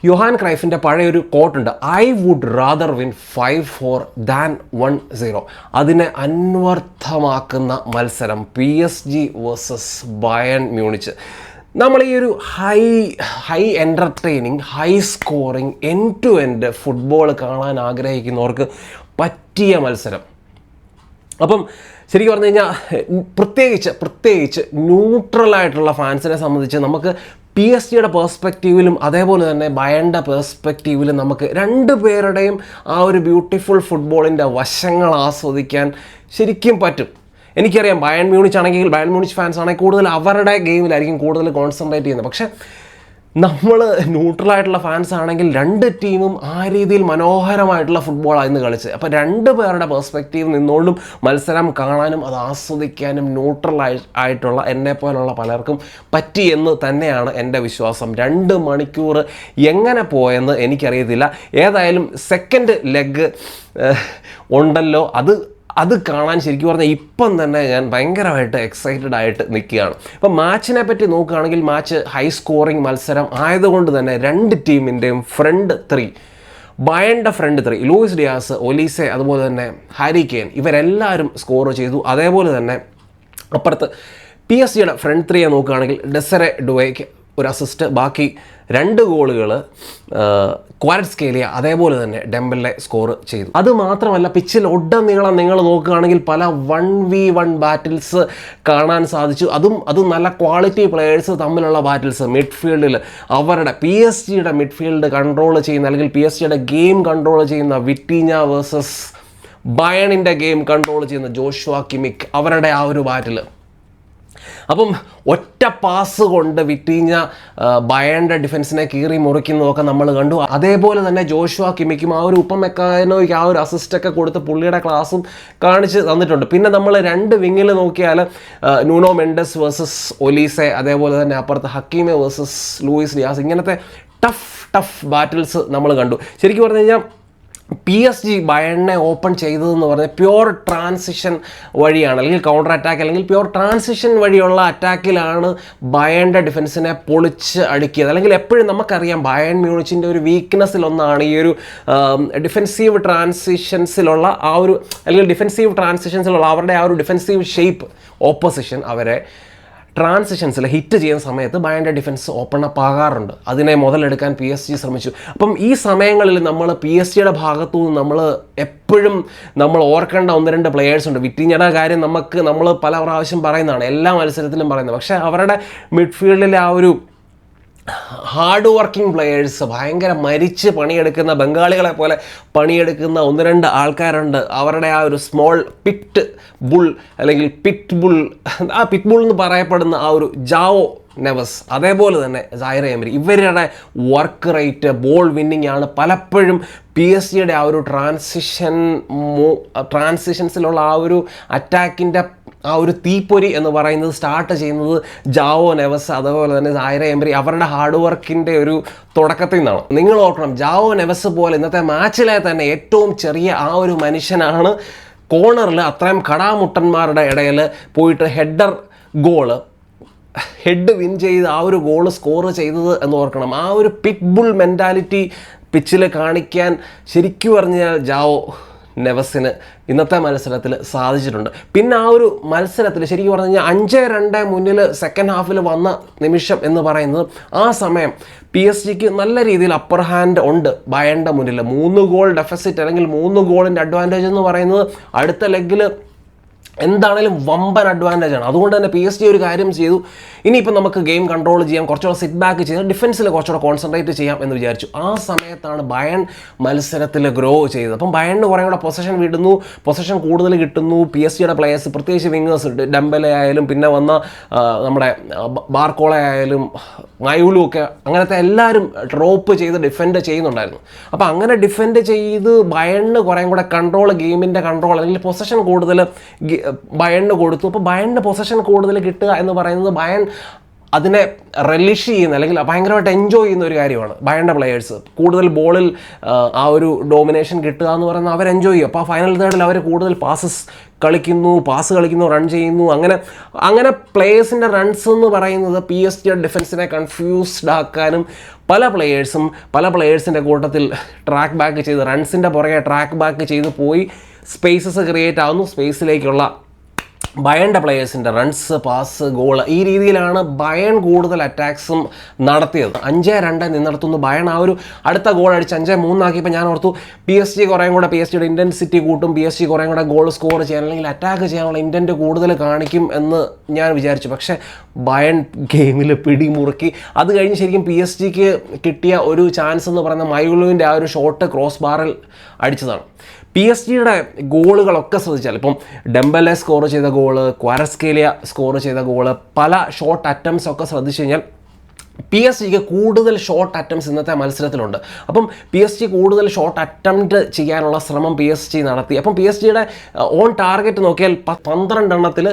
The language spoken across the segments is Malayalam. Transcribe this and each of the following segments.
യോഹാൻ ക്രൈഫിൻ്റെ പഴയൊരു കോട്ടുണ്ട്, I would rather win 5-4 than 1-0. അതിനെ അന്വർത്ഥമാക്കുന്ന മത്സരം PSG വേഴ്സസ് ബയൺ മ്യൂണിച്ച്. നമ്മൾ ഈ ഒരു high entertaining, high scoring, end to end football കാണാൻ ആഗ്രഹിക്കുന്നവർക്ക് പറ്റിയ മത്സരം. അപ്പം ശരിക്കും പറഞ്ഞു കഴിഞ്ഞാൽ പ്രത്യേകിച്ച് ന്യൂട്രലായിട്ടുള്ള ഫാൻസിനെ സംബന്ധിച്ച് നമുക്ക് PSG പേഴ്സ്പെക്റ്റീവിലും അതേപോലെ തന്നെ ബയണിൻ്റെ പേഴ്സ്പെക്റ്റീവിലും നമുക്ക് രണ്ടുപേരുടെയും ആ ഒരു ബ്യൂട്ടിഫുൾ ഫുട്ബോളിൻ്റെ വശങ്ങൾ ആസ്വദിക്കാൻ ശരിക്കും പറ്റും. എനിക്കറിയാം ബയൺ മ്യൂണിച്ച് ഫാൻസ് ആണെങ്കിൽ കൂടുതൽ അവരുടെ ഗെയിമിലായിരിക്കും കൂടുതൽ കോൺസെൻട്രേറ്റ് ചെയ്യുന്നത്. പക്ഷേ നമ്മൾ ന്യൂട്രലായിട്ടുള്ള ഫാൻസ് ആണെങ്കിൽ രണ്ട് ടീമും ആ രീതിയിൽ മനോഹരമായിട്ടുള്ള ഫുട്ബോളായിരുന്നു കളിച്ച്. അപ്പോൾ രണ്ട് പേരുടെ പേഴ്സ്പെക്റ്റീവ് നിന്നുകൊണ്ടും മത്സരം കാണാനും അത് ആസ്വദിക്കാനും ആയിട്ടുള്ള എന്നെപ്പോലുള്ള പലർക്കും പറ്റി എന്ന് തന്നെയാണ് എൻ്റെ വിശ്വാസം. 2 മണിക്കൂർ എങ്ങനെ പോയെന്ന് എനിക്കറിയത്തില്ല. ഏതായാലും സെക്കൻഡ് ലെഗ് ഉണ്ടല്ലോ, അത് കാണാൻ ശരിക്കും പറഞ്ഞാൽ ഇപ്പം തന്നെ ഞാൻ ഭയങ്കരമായിട്ട് എക്സൈറ്റഡ് ആയിട്ട് നിൽക്കുകയാണ്. ഇപ്പം മാച്ചിനെ പറ്റി നോക്കുകയാണെങ്കിൽ മാച്ച് ഹൈ സ്കോറിങ് മത്സരം ആയതുകൊണ്ട് തന്നെ രണ്ട് ടീമിൻ്റെയും ഫ്രണ്ട് 3, ബയണിൻ്റെ ഫ്രണ്ട് 3, ലൂയിസ് ഡിയാസ്, ഒലീസെ, അതുപോലെ തന്നെ ഹാരി കെയ്ൻ, ഇവരെല്ലാവരും സ്കോർ ചെയ്തു. അതേപോലെ തന്നെ അപ്പുറത്ത് PSG ഫ്രണ്ട് 3 നോക്കുകയാണെങ്കിൽ ഡെസറെ ഡുവയ്ക്ക് ഒരു അസിസ്റ്റ്, ബാക്കി 2 ഗോളുകൾ ക്വാരറ്റ്സ്കേലിയ അതേപോലെ തന്നെ ഡെംബെലെ സ്കോർ ചെയ്തു. അതുമാത്രമല്ല പിച്ചിൽ ഒടനീളം നിങ്ങൾ നോക്കുകയാണെങ്കിൽ പല 1v1 ബാറ്റിൽസ് കാണാൻ സാധിച്ചു. അതും നല്ല ക്വാളിറ്റി പ്ലെയേഴ്സ് തമ്മിലുള്ള ബാറ്റിൽസ്. മിഡ്ഫീൽഡിൽ അവരുടെ PSG മിഡ്ഫീൽഡ് കൺട്രോൾ ചെയ്യുന്ന, അല്ലെങ്കിൽ PSG ഗെയിം കൺട്രോൾ ചെയ്യുന്ന വിറ്റീഞ്ഞ വേഴ്സസ് ബയണിൻ്റെ ഗെയിം കൺട്രോൾ ചെയ്യുന്ന ജോഷുവ കിമിക്, അവരുടെ ആ ഒരു ബാറ്റിൽ. അപ്പം ഒറ്റ പാസ് കൊണ്ട് വിറ്റീഞ്ഞ ബയണിൻ്റെ ഡിഫൻസിനെ കീറി മുറിക്കുന്നതൊക്കെ നമ്മൾ കണ്ടു. അതേപോലെ തന്നെ ജോഷുവ കിമിക്കും ആ ഒരു ഉപമെക്കാനോയ്ക്ക് ആ ഒരു അസിസ്റ്റൊക്കെ കൊടുത്ത് പുള്ളിയുടെ ക്ലാസ്സും കാണിച്ച് തന്നിട്ടുണ്ട്. പിന്നെ നമ്മൾ 2 വിങ്ങിൽ നോക്കിയാൽ നൂനോ മെൻഡസ് വേഴ്സസ് ഒലീസെ, അതേപോലെ തന്നെ അപ്പുറത്ത് ഹക്കീമെ വേഴ്സസ് ലൂയിസ് ഡിയാസ്, ഇങ്ങനത്തെ ടഫ് ബാറ്റിൽസ് നമ്മൾ കണ്ടു. ശരിക്കും പറഞ്ഞു കഴിഞ്ഞാൽ PSG ബയണിനെ ഓപ്പൺ ചെയ്തതെന്ന് പറഞ്ഞാൽ പ്യുവർ ട്രാൻസിഷൻ വഴിയാണ്, അല്ലെങ്കിൽ കൗണ്ടർ അറ്റാക്ക്, അല്ലെങ്കിൽ പ്യുവർ ട്രാൻസിഷൻ വഴിയുള്ള അറ്റാക്കിലാണ് ബയണിൻ്റെ ഡിഫൻസിനെ പൊളിച്ച് അടുക്കിയത്. അല്ലെങ്കിൽ എപ്പോഴും നമുക്കറിയാം ബയൺ മ്യൂണിച്ചിൻ്റെ ഒരു വീക്ക്നെസ്സിലൊന്നാണ് ഈ ഒരു ഡിഫെൻസീവ് ട്രാൻസിഷൻസിലുള്ള ആ ഒരു, അല്ലെങ്കിൽ ഡിഫെൻസീവ് ട്രാൻസിഷൻസിലുള്ള അവരുടെ ആ ഒരു ഡിഫെൻസീവ് ഷേപ്പ്. ഓപ്പോസിഷൻ അവരെ ട്രാൻസിഷൻസിൽ ഹിറ്റ് ചെയ്യുന്ന സമയത്ത് ബയണിൻ്റെ ഡിഫൻസ് ഓപ്പൺ അപ്പ് ആകാറുണ്ട്. അതിനെ മുതലെടുക്കാൻ PSG ശ്രമിച്ചു. അപ്പം ഈ സമയങ്ങളിൽ നമ്മൾ PSG ഭാഗത്തു നിന്ന് എപ്പോഴും നമ്മൾ ഓർക്കേണ്ട 1-2 പ്ലെയേഴ്സ് ഉണ്ട്. വിറ്റീഞ്ഞയുടെ കാര്യം നമ്മൾ പല പ്രാവശ്യം പറയുന്നതാണ്, എല്ലാ മത്സരത്തിലും പറയുന്നത്. പക്ഷേ അവരുടെ മിഡ്ഫീൽഡിലെ ആ ഒരു ഹാർഡ് വർക്കിംഗ് പ്ലെയേഴ്സ്, ഭയങ്കര മരിച്ച് പണിയെടുക്കുന്ന, ബംഗാളികളെ പോലെ പണിയെടുക്കുന്ന 1-2 ആൾക്കാരുണ്ട്. അവരുടെ ആ ഒരു സ്മോൾ പിറ്റ് ബുൾ, അല്ലെങ്കിൽ പിറ്റ് ബുൾ എന്ന് പറയപ്പെടുന്ന ആ ഒരു ജാവോ നെവസ്, അതേപോലെ തന്നെ സൈറ എമരി, ഇവരുടെ വർക്ക് റേറ്റ്, ബോൾ വിന്നിങ് ആണ് പലപ്പോഴും PSG ആ ഒരു ട്രാൻസിഷൻസിലുള്ള ആ ഒരു അറ്റാക്കിൻ്റെ ആ ഒരു തീപ്പൊരി എന്ന് പറയുന്നത് സ്റ്റാർട്ട് ചെയ്യുന്നത് ജാവോ നെവസ്, അതുപോലെ തന്നെ സൈറ എമരി, അവരുടെ ഹാർഡ് വർക്കിൻ്റെ ഒരു തുടക്കത്തിൽ നിന്നാണ്. നിങ്ങൾ ഓർക്കണം, ജാവോ നെവസ് പോലെ ഇന്നത്തെ മാച്ചിലെ തന്നെ ഏറ്റവും ചെറിയ ആ ഒരു മനുഷ്യനാണ് കോർണറിൽ അത്രയും കടാമുട്ടന്മാരുടെ ഇടയിൽ പോയിട്ട് ഹെഡ് വിൻ ചെയ്ത് ആ ഒരു ഗോൾ സ്കോർ ചെയ്തത് എന്ന് ഓർക്കണം. ആ ഒരു പിറ്റ് ബുൾ മെൻറ്റാലിറ്റി പിച്ചിൽ കാണിക്കാൻ ശരിക്കും പറഞ്ഞാൽ ജാവോ നെവസിന് ഇന്നത്തെ മത്സരത്തിൽ സാധിച്ചിട്ടുണ്ട്. പിന്നെ ആ ഒരു മത്സരത്തിൽ ശരിക്കും പറഞ്ഞു കഴിഞ്ഞാൽ 5-2 മുന്നിൽ സെക്കൻഡ് ഹാഫിൽ വന്ന നിമിഷം എന്ന് പറയുന്നത്, ആ സമയം PSG നല്ല രീതിയിൽ അപ്പർ ഹാൻഡ് ഉണ്ട് ബയണിൻ്റെ മുന്നിൽ. 3 ഗോൾ ഡെഫിസിറ്റ്, അല്ലെങ്കിൽ 3 ഗോളിൻ്റെ അഡ്വാൻറ്റേജ് എന്ന് പറയുന്നത് അടുത്ത ലെഗിൽ എന്താണേലും വമ്പൻ അഡ്വാൻറ്റേജ് ആണ്. അതുകൊണ്ട് തന്നെ PSG ഒരു കാര്യം ചെയ്തു, ഇനിയിപ്പോൾ നമുക്ക് ഗെയിം കൺട്രോൾ ചെയ്യാം, കുറച്ചുകൂടെ സിറ്റ് ബാക്ക് ചെയ്ത് ഡിഫൻസിൽ കുറച്ചുകൂടെ കോൺസെൻട്രേറ്റ് ചെയ്യാം എന്ന് വിചാരിച്ചു. ആ സമയത്താണ് ബയൺ മത്സരത്തിൽ ഗ്രോ ചെയ്തത്. അപ്പം ബയണിന് കുറേ കൂടെ പൊസഷൻ കൂടുതൽ കിട്ടുന്നു. PSG പ്ലെയേഴ്സ്, പ്രത്യേകിച്ച് വിങ്ങേഴ്സ്, ഡെംബെലെ ആയാലും പിന്നെ വന്ന നമ്മുടെ ബാർക്കോള ആയാലും മയൂലും ഒക്കെ, അങ്ങനത്തെ എല്ലാവരും ഡ്രോപ്പ് ചെയ്ത് ഡിഫെൻഡ് ചെയ്യുന്നുണ്ടായിരുന്നു. അപ്പോൾ അങ്ങനെ ഡിഫെൻഡ് ചെയ്ത് ബയണിന് കുറേ കൂടെ ഗെയിമിൻ്റെ കൺട്രോൾ, അല്ലെങ്കിൽ പൊസഷൻ കൂടുതൽ ബയണിന് കൊടുത്തു. അപ്പോൾ ബയണിന് പൊസഷൻ കൂടുതൽ കിട്ടുക എന്ന് പറയുന്നത് ബയൺ അതിനെ റിലിഷ് ചെയ്യുന്ന അല്ലെങ്കിൽ ഭയങ്കരമായിട്ട് എൻജോയ് ചെയ്യുന്ന ഒരു കാര്യമാണ് ബയണിൻ്റെ പ്ലെയേഴ്സ്. കൂടുതൽ ബോളിൽ ആ ഒരു ഡോമിനേഷൻ കിട്ടുക എന്ന് പറയുന്നത് അവർ എൻജോയ് ചെയ്യും. അപ്പോൾ ആ ഫൈനൽ തേർഡിൽ അവർ കൂടുതൽ പാസ് കളിക്കുന്നു, റൺ ചെയ്യുന്നു. അങ്ങനെ പ്ലേയേഴ്സിൻ്റെ റൺസ് എന്ന് പറയുന്നത് PSG ഡിഫൻസിനെ കൺഫ്യൂസ്ഡ് ആക്കാനും പല പ്ലെയേഴ്സിൻ്റെ കൂട്ടത്തിൽ ട്രാക്ക് ബാക്ക് ചെയ്ത് റൺസിൻ്റെ പുറകെ ട്രാക്ക് ബാക്ക് ചെയ്ത് പോയി സ്പേസസ് ക്രിയേറ്റ് ആവുന്നു. സ്പേസിലേക്കുള്ള ബയണിൻ്റെ പ്ലെയേഴ്സിൻ്റെ റൺസ്, പാസ്, ഗോൾ, ഈ രീതിയിലാണ് ബയൺ കൂടുതൽ അറ്റാക്സും നടത്തിയത്. 5-2 നിന്നിടത്തുനിന്ന് ബയൺ ആ ഒരു അടുത്ത ഗോൾ അടിച്ച് 5-3 ആക്കിയപ്പോൾ ഞാൻ ഓർത്തു PSG കുറേയും കൂടെ PSGയുടെ ഇൻറ്റൻസിറ്റി കൂട്ടും, PSG കുറേയും കൂടെ ഗോൾ സ്കോർ ചെയ്യാൻ അല്ലെങ്കിൽ അറ്റാക്ക് ചെയ്യാനുള്ള ഇൻറ്റൻറ്റ് കൂടുതൽ കാണിക്കും എന്ന് ഞാൻ വിചാരിച്ചു. പക്ഷേ ബയൺ ഗെയിമിൽ പിടിമുറുക്കി. അത് കഴിഞ്ഞ് ശരിക്കും PSG കിട്ടിയ ഒരു ചാൻസ് എന്ന് പറയുന്ന മൈലുവിൻ്റെ ആ ഒരു ഷോട്ട് ക്രോസ് ബാറിൽ അടിച്ചതാണ്. PSG ഗോളുകളൊക്കെ ശ്രദ്ധിച്ചാൽ ഇപ്പം ഡെംബലെ സ്കോർ ചെയ്ത ഗോള്, ക്വാരസ്കേലിയ സ്കോർ ചെയ്ത ഗോള്, പല ഷോട്ട് അറ്റംപ്റ്റ്സ് ഒക്കെ ശ്രദ്ധിച്ചു കഴിഞ്ഞാൽ PSG കൂടുതൽ ഷോട്ട് അറ്റംപ്റ്റ്സ് ഇന്നത്തെ മത്സരത്തിലുണ്ട്. അപ്പം PSG കൂടുതൽ ഷോട്ട് അറ്റംപ്റ്റ് ചെയ്യാനുള്ള ശ്രമം PSG നടത്തി. അപ്പം PSG ഓൺ ടാർഗറ്റ് നോക്കിയാൽ 12 എണ്ണത്തിൽ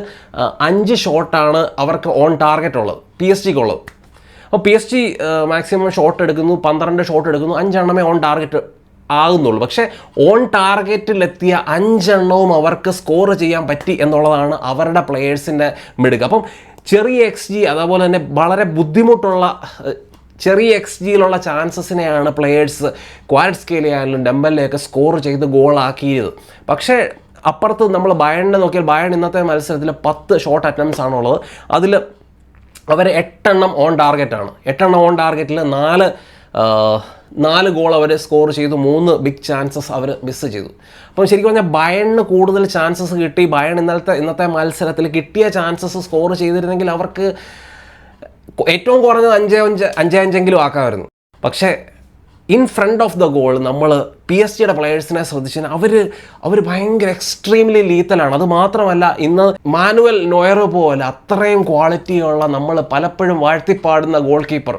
5 ഷോട്ടാണ് അവർക്ക് ഓൺ ടാർഗറ്റ് ഉള്ളത്, PSG-ക്കുള്ളത്. അപ്പോൾ PSG മാക്സിമം ഷോട്ട് എടുക്കുന്നു, 12 ഷോട്ട് എടുക്കുന്നു, 5 എണ്ണമേ ഓൺ ടാർഗറ്റ് ആകുന്നുള്ളൂ. പക്ഷേ ഓൺ ടാർഗറ്റിലെത്തിയ 5 എണ്ണവും അവർക്ക് സ്കോർ ചെയ്യാൻ പറ്റി എന്നുള്ളതാണ് അവരുടെ പ്ലെയേഴ്സിൻ്റെ മിടുക്ക്. അപ്പം ചെറിയ XG അതേപോലെ തന്നെ വളരെ ബുദ്ധിമുട്ടുള്ള ചെറിയ XGയിലുള്ള ചാൻസസിനെയാണ് പ്ലെയേഴ്സ് ക്വാരസ്കേലിയ ആയാലും ഡെംബലെയൊക്കെ സ്കോർ ചെയ്ത് ഗോളാക്കിയത്. പക്ഷേ അപ്പുറത്ത് നമ്മൾ ബയണിനെ നോക്കിയാൽ ബയൺ ഇന്നത്തെ മത്സരത്തിൽ 10 ഷോട്ട് അറ്റംപ്റ്റ്സ് ആണുള്ളത്. അതിൽ അവർ 8 എണ്ണം ഓൺ ടാർഗറ്റാണ്. 8 എണ്ണം ഓൺ ടാർഗറ്റിൽ 4 ഗോൾ അവർ സ്കോർ ചെയ്തു, 3 ബിഗ് ചാൻസസ് അവർ മിസ് ചെയ്തു. അപ്പം ശരിക്കും പറഞ്ഞാൽ ബയണിന് കൂടുതൽ ചാൻസസ് കിട്ടി. ബയൺ ഇന്നത്തെ മത്സരത്തിൽ കിട്ടിയ ചാൻസസ് സ്കോർ ചെയ്തിരുന്നെങ്കിൽ അവർക്ക് ഏറ്റവും കുറഞ്ഞത് 5-5 ആക്കാമായിരുന്നു. പക്ഷേ in front of the goal നമ്മൾ PSG പ്ലെയേഴ്സിനെ ശ്രദ്ധിച്ചാൽ അവർ ഭയങ്കര എക്സ്ട്രീംലി ലീത്തലാണ്. അത് മാത്രമല്ല ഇന്ന് മാനുവൽ നോയർ പോലെ അത്രയും ക്വാളിറ്റിയുള്ള നമ്മൾ പലപ്പോഴും വാഴ്ത്തിപ്പാടുന്ന ഗോൾ കീപ്പർ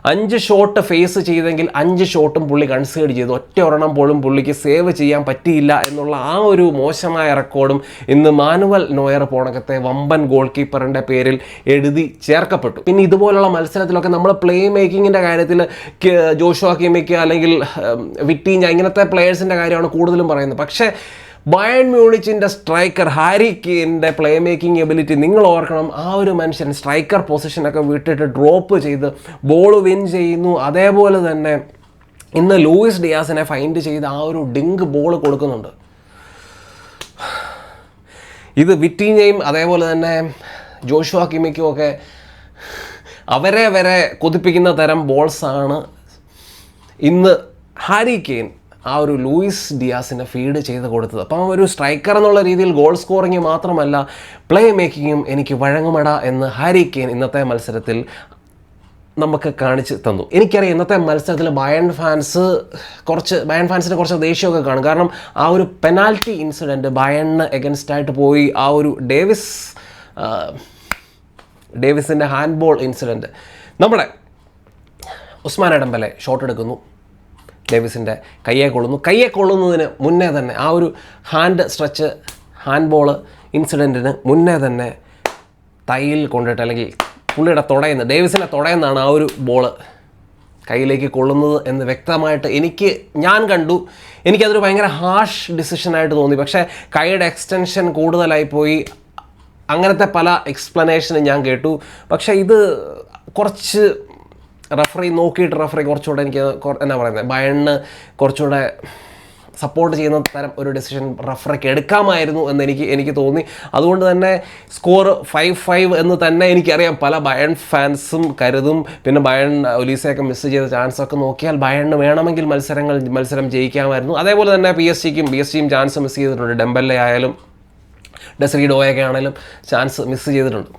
5 ഷോട്ട് ഫേസ് ചെയ്തെങ്കിൽ 5 ഷോട്ടും പുള്ളി കൺസീഡ് ചെയ്തു. ഒറ്റ ഒരെണ്ണം പോലും പുള്ളിക്ക് സേവ് ചെയ്യാൻ പറ്റിയില്ല എന്നുള്ള ആ ഒരു മോശമായ റെക്കോർഡും ഇന്ന് മാനുവൽ നോയർ പോണക്കത്തെ വമ്പൻ ഗോൾ കീപ്പറിൻ്റെ പേരിൽ എഴുതി ചേർക്കപ്പെട്ടു. പിന്നെ ഇതുപോലുള്ള മത്സരത്തിലൊക്കെ നമ്മൾ പ്ലേ മേക്കിങ്ങിൻ്റെ കാര്യത്തിൽ ജോഷുവ കിമിക്ക് അല്ലെങ്കിൽ വിറ്റീഞ്ഞ ഇങ്ങനത്തെ പ്ലെയേഴ്സിൻ്റെ കാര്യമാണ് കൂടുതലും പറയുന്നത്. പക്ഷേ ബയൺ മ്യൂണിച്ചിൻ്റെ സ്ട്രൈക്കർ ഹാരി കെയ്ൻ്റെ പ്ലേ മേക്കിംഗ് എബിലിറ്റി നിങ്ങൾ ഓർക്കണം. ആ ഒരു മനുഷ്യൻ സ്ട്രൈക്കർ പൊസിഷനൊക്കെ വിട്ടിട്ട് ഡ്രോപ്പ് ചെയ്ത് ബോൾ വിൻ ചെയ്യുന്നു. അതേപോലെ തന്നെ ഇന്ന് ലൂയിസ് ഡിയാസിനെ ഫൈൻഡ് ചെയ്ത് ആ ഒരു ഡിങ്ക് ബോൾ കൊടുക്കുന്നുണ്ട്. ഇത് വിറ്റീഞ്ഞയും അതേപോലെ തന്നെ ജോഷുവ കിമിക്കും ഒക്കെ അവരെ വരെ കൊതിപ്പിക്കുന്ന തരം ബോൾസാണ് ഇന്ന് ഹാരി കെയ്ൻ ആ ഒരു ലൂയിസ് ഡിയാസിനെ ഫീഡ് ചെയ്ത് കൊടുത്തത്. അപ്പം ഒരു സ്ട്രൈക്കർ എന്നുള്ള രീതിയിൽ ഗോൾ സ്കോറിങ് മാത്രമല്ല പ്ലേ മേക്കിങ്ങും എനിക്ക് വഴങ്ങുമട എന്ന് ഹാരി കെയ്ൻ ഇന്നത്തെ മത്സരത്തിൽ നമുക്ക് കാണിച്ച് തന്നു. എനിക്കറിയാം ഇന്നത്തെ മത്സരത്തിൽ ബയൺ ഫാൻസിന് കുറച്ച് ദേഷ്യമൊക്കെ കാണും. കാരണം ആ ഒരു പെനാൽറ്റി ഇൻസിഡൻറ്റ് ബയണിന് എഗൻസ്റ്റായിട്ട് പോയി, ആ ഒരു ഡേവിസിൻ്റെ ഹാൻഡ് ബോൾ ഇൻസിഡൻറ്റ്, നമ്മുടെ ഉസ്മാൻ ഡെംബലെ ഷോട്ട് എടുക്കുന്നു, ഡേവിസിൻ്റെ കയ്യെ കൊള്ളുന്നതിന് മുന്നേ തന്നെ ആ ഒരു ഹാൻഡ് ബോൾ ഇൻസിഡൻറ്റിന് മുന്നേ തന്നെ തൈയിൽ കൊണ്ടിട്ട് അല്ലെങ്കിൽ പുള്ളിയുടെ ഡേവിസിൻ്റെ തുടയെന്നാണ് ആ ഒരു ബോള് കയ്യിലേക്ക് കൊള്ളുന്നത് എന്ന് വ്യക്തമായിട്ട് ഞാൻ കണ്ടു. എനിക്കതൊരു ഭയങ്കര ഹാഷ് ഡിസിഷനായിട്ട് തോന്നി. പക്ഷേ കൈയുടെ എക്സ്റ്റൻഷൻ കൂടുതലായിപ്പോയി, അങ്ങനത്തെ പല എക്സ്പ്ലനേഷനും ഞാൻ കേട്ടു. പക്ഷേ ഇത് കുറച്ച് റഫറി കുറച്ചുകൂടെ എനിക്ക് എന്നാ പറയുന്നത് ബയണിന് കുറച്ചുകൂടെ സപ്പോർട്ട് ചെയ്യുന്ന തരം ഒരു ഡിസിഷൻ റഫറിക്ക് എടുക്കാമായിരുന്നു എന്ന് എനിക്ക് തോന്നി. അതുകൊണ്ട് തന്നെ സ്കോർ 5-5 എന്ന് തന്നെ എനിക്കറിയാം പല ബയൺ ഫാൻസും കരുതും. പിന്നെ ബയൺ ഒലീസയൊക്കെ മിസ് ചെയ്ത ചാൻസൊക്കെ നോക്കിയാൽ ബയണിന് വേണമെങ്കിൽ മത്സരം ജയിക്കാമായിരുന്നു. അതേപോലെ തന്നെ PSG-യും ചാൻസ് മിസ് ചെയ്തിട്ടുണ്ട്. ഡെംബലെ ആയാലും ഡെസ്രി ഡോയൊക്കെ ആണെങ്കിലും ചാൻസ് മിസ് ചെയ്തിട്ടുണ്ട്.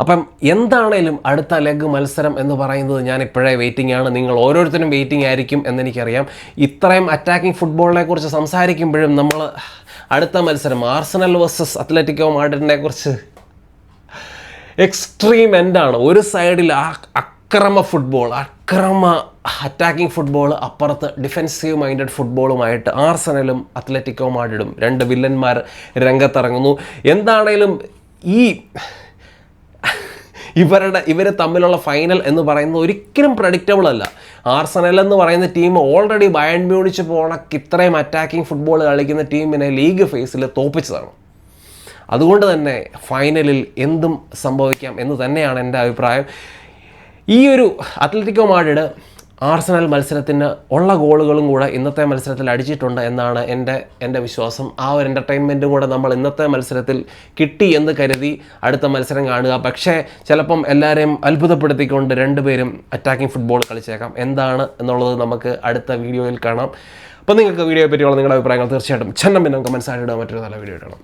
അപ്പം എന്താണേലും അടുത്ത ലെഗ് മത്സരം എന്ന് പറയുന്നത് ഞാൻ ഇപ്പോഴേ വെയിറ്റിംഗ് ആണ്. നിങ്ങൾ ഓരോരുത്തരും വെയിറ്റിംഗ് ആയിരിക്കും എന്നെനിക്കറിയാം. ഇത്രയും അറ്റാക്കിംഗ് ഫുട്ബോളിനെ കുറിച്ച് സംസാരിക്കുമ്പോഴും നമ്മൾ അടുത്ത മത്സരം ആർസണൽ വേഴ്സസ് അത്ലറ്റിക്കോ മാഡ്രിഡിനെ കുറിച്ച് എക്സ്ട്രീം എൻഡാണ്. ഒരു സൈഡിൽ അക്രമ അറ്റാക്കിംഗ് ഫുട്ബോൾ, അപ്പുറത്ത് ഡിഫെൻസീവ് മൈൻഡഡ് ഫുട്ബോളുമായിട്ട് ആർസണലും അത്ലറ്റിക്കോ മാഡ്രിഡും 2 വില്ലന്മാർ രംഗത്തിറങ്ങുന്നു. എന്താണേലും ഇവർ തമ്മിലുള്ള ഫൈനൽ എന്ന് പറയുന്നത് ഒരിക്കലും പ്രഡിക്റ്റബിൾ അല്ല. ആർസണൽ എന്ന് പറയുന്ന ടീം ഓൾറെഡി ബയൺ മ്യൂണിച്ച് പോണക്ക് ഇത്രയും അറ്റാക്കിംഗ് ഫുട്ബോൾ കളിക്കുന്ന ടീമിനെ ലീഗ് ഫേസിൽ തോൽപ്പിച്ചതാണ്. അതുകൊണ്ട് തന്നെ ഫൈനലിൽ എന്തും സംഭവിക്കാം എന്ന് തന്നെയാണ് എൻ്റെ അഭിപ്രായം. ഈ ഒരു അത്ലറ്റിക്കോ മാഡ്രിഡ് ആർസണൽ മത്സരത്തിന് ഉള്ള ഗോളുകളും കൂടെ ഇന്നത്തെ മത്സരത്തിൽ അടിച്ചിട്ടുണ്ട് എന്നാണ് എൻ്റെ വിശ്വാസം. ആ ഒരു എൻ്റർടൈൻമെൻറ്റും കൂടെ നമ്മൾ ഇന്നത്തെ മത്സരത്തിൽ കിട്ടി എന്ന് കരുതി അടുത്ത മത്സരം കാണുക. പക്ഷേ ചിലപ്പം എല്ലാവരെയും അത്ഭുതപ്പെടുത്തിക്കൊണ്ട് രണ്ടുപേരും അറ്റാക്കിംഗ് ഫുട്ബോൾ കളിച്ചേക്കാം. എന്താണ് എന്നുള്ളത് നമുക്ക് അടുത്ത വീഡിയോയിൽ കാണാം. അപ്പോൾ നിങ്ങൾക്ക് വീഡിയോയെ പറ്റിയുള്ള നിങ്ങളുടെ അഭിപ്രായങ്ങൾ തീർച്ചയായിട്ടും ചന്നം പിന്നെ കമൻസ് ആയിട്ട് ഇടുക. മറ്റൊരു നല്ല വീഡിയോ ഇടണം.